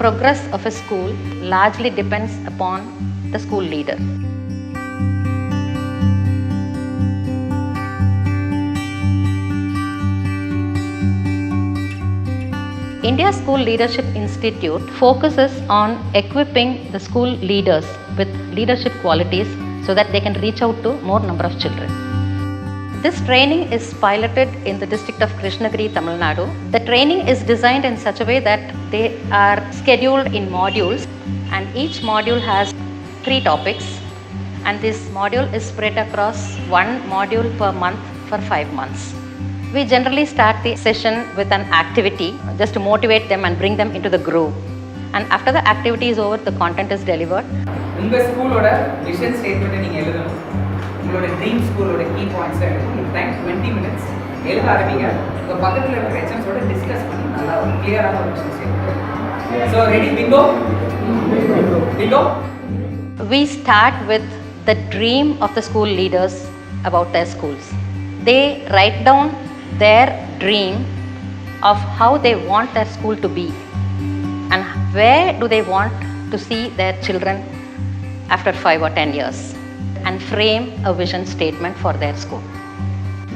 Progress of a school largely depends upon the school leader. India School Leadership Institute focuses on equipping the school leaders with leadership qualities so that they can reach out to more number of children. This training is piloted in the district of Krishnagiri, Tamil Nadu. The training is designed in such a way that they are scheduled in modules, and each module has 3 topics, and this module is spread across 1 module per month for 5 months. We generally start the session with an activity just to motivate them and bring them into the groove. And after the activity is over, the content is delivered. உங்கள் ஸ்கூலோட vision ஸ்டேட்மெண்ட்டை நீங்கள் எழுதணும். உங்களோட dream ஸ்கூலோட key பாயிண்ட்ஸை எழுதணும். உங்களுக்கு டைம் 20 minutes எழுத ஆரம்பிங்க. உங்கள் பக்கத்தில் இருக்கிற ஹெச்எம்ஸோட டிஸ்கஸ் பண்ணி நல்லா ஒரு கிளியரான ஒரு விஷயம் செய்யணும். So ready, Bingo Bingo. We start with the dream of the school leaders about their schools. They write down their dream of how they want their school to be and where do they want to see their children after 5 or 10 years, and frame a vision statement for their school.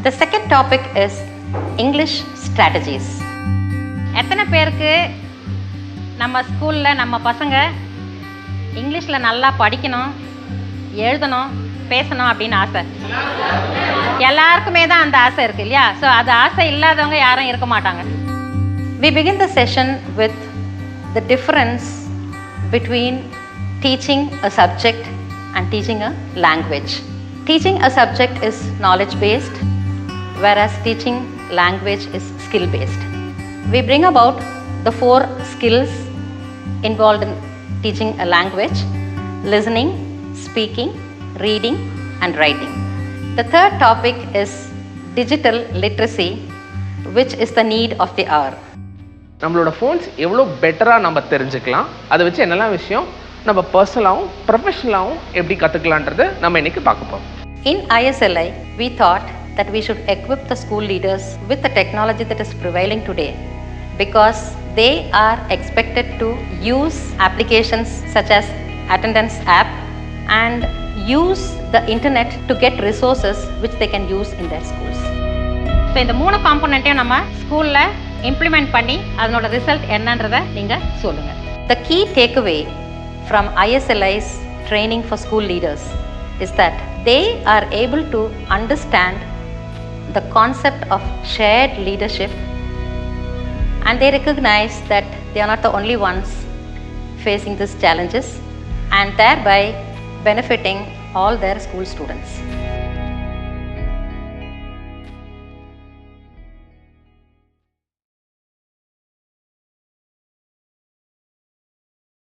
The second topic is English strategies. எத்தனை பேருக்கு நம்ம ஸ்கூலில் நம்ம பசங்க இங்கிலீஷில் நல்லா படிக்கணும், எழுதணும், பேசணும் அப்படின்னு ஆசை? எல்லாருக்குமே தான் அந்த ஆசை இருக்குது இல்லையா? ஸோ அது ஆசை இல்லாதவங்க யாரும் இருக்க மாட்டாங்க. We begin the session with the difference between teaching a subject and teaching a language. Teaching a subject is knowledge based, whereas teaching language is skill based. We bring about the 4 skills involved in teaching a language: listening, speaking, reading and writing. The third topic is digital literacy, which is the need of the hour. நம்மளோட phones எவ்வளோ பெட்டராக நம்ம தெரிஞ்சுக்கலாம், அதை வச்சு என்னெல்லாம் விஷயம் நம்ம பர்சனலாகவும் ப்ரொஃபஷனலாகவும் எப்படி கற்றுக்கலான்றது நம்ம இன்னைக்கு பார்க்க போகிறோம். In ISLI, we thought that we should equip the school leaders with the technology that is prevailing today, because they are expected to use applications such as attendance app and use the internet to get resources which they can use in their schools. So இந்த 3 காம்போனண்ட்டையும் நம்ம ஸ்கூலில் implement பண்ணி அதனோட result என்னன்றதை நீங்கள் சொல்லுங்கள். The key takeaway from ISLI's training for school leaders is that they are able to understand the concept of shared leadership, and they recognize that they are not the only ones facing these challenges, and thereby benefiting all their school students.